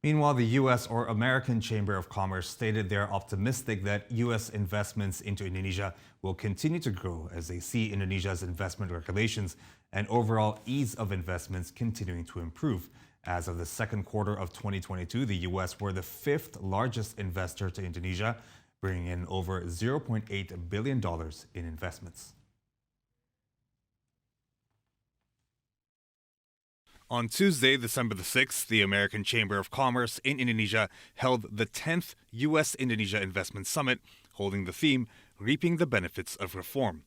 Meanwhile, the U.S. or American Chamber of Commerce stated they're optimistic that U.S. investments into Indonesia will continue to grow as they see Indonesia's investment regulations and overall ease of investments continuing to improve. As of the second quarter of 2022, the U.S. were the fifth largest investor to Indonesia, bringing in over $0.8 billion in investments. On Tuesday, December the 6th, the American Chamber of Commerce in Indonesia held the 10th U.S.-Indonesia Investment Summit, holding the theme, Reaping the Benefits of Reform.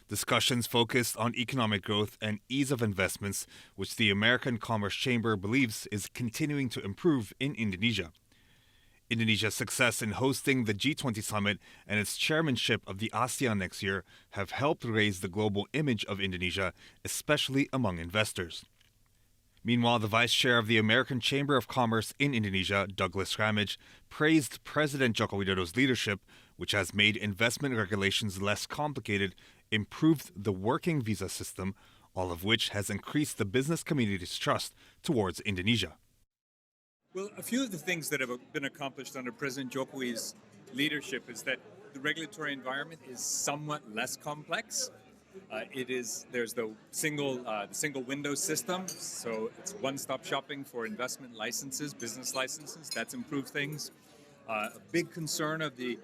Discussions focused on economic growth and ease of investments, which the American Commerce Chamber believes is continuing to improve in Indonesia. Indonesia's success in hosting the G20 summit and its chairmanship of the ASEAN next year have helped raise the global image of Indonesia, especially among investors. Meanwhile, the vice chair of the American Chamber of Commerce in Indonesia, Douglas Ramage, praised President Joko Widodo's leadership, which has made investment regulations less complicated, improved the working visa system, all of which has increased the business community's trust towards Indonesia. Well, a few of the things that have been accomplished under President Jokowi's leadership is that the regulatory environment is somewhat less complex. There's the single window system, so it's one-stop shopping for investment licenses, business licenses. That's improved things. A big concern of the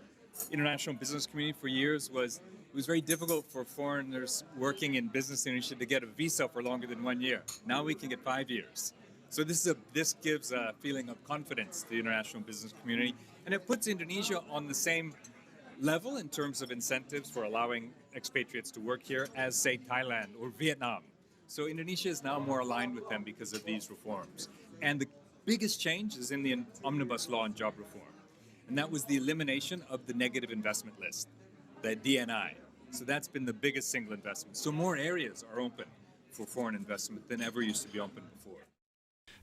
international business community for years was it was very difficult for foreigners working in business in Indonesia to get a visa for longer than 1 year. Now we can get 5 years. So this gives a feeling of confidence to the international business community, and it puts Indonesia on the same level in terms of incentives for allowing expatriates to work here as, say, Thailand or Vietnam. So Indonesia is now more aligned with them because of these reforms. And the biggest change is in the omnibus law on job reform. And that was the elimination of the negative investment list, the DNI. So that's been the biggest single investment. So more areas are open for foreign investment than ever used to be open before.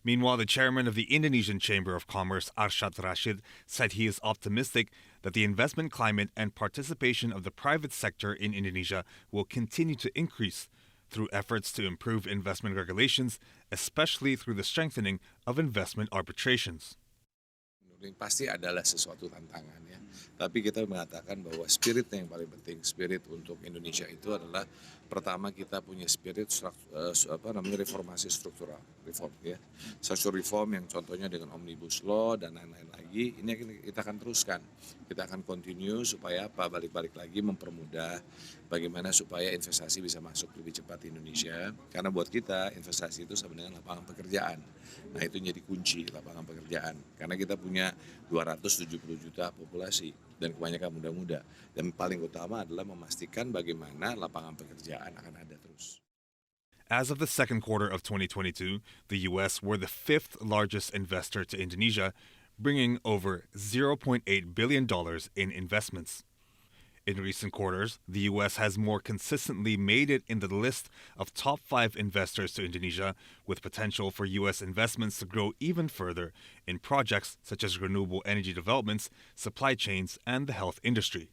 Meanwhile, the chairman of the Indonesian Chamber of Commerce, Arshad Rashid, said he is optimistic that the investment climate and participation of the private sector in Indonesia will continue to increase through efforts to improve investment regulations, especially through the strengthening of investment arbitrations. Pasti adalah sesuatu tantangan ya. Tapi kita mengatakan bahwa spirit yang paling penting, spirit untuk Indonesia itu adalah pertama kita punya spirit reformasi struktural, reform ya. Social reform yang contohnya dengan omnibus law dan lain-lain lagi, ini kita akan teruskan. Kita akan continue supaya balik-balik lagi mempermudah bagaimana supaya investasi bisa masuk lebih cepat di Indonesia. Karena buat kita investasi itu sama dengan lapangan pekerjaan. Nah itu jadi kunci lapangan pekerjaan. Karena kita punya 270 juta populasi dan kebanyakan muda-muda. Dan paling utama adalah memastikan bagaimana lapangan pekerjaan akan ada terus. As of the second quarter of 2022, the U.S. were the fifth largest investor to Indonesia, bringing over $0.8 billion in investments. In recent quarters, the U.S. has more consistently made it in the list of top 5 investors to Indonesia, with potential for U.S. investments to grow even further in projects such as renewable energy developments, supply chains, and the health industry.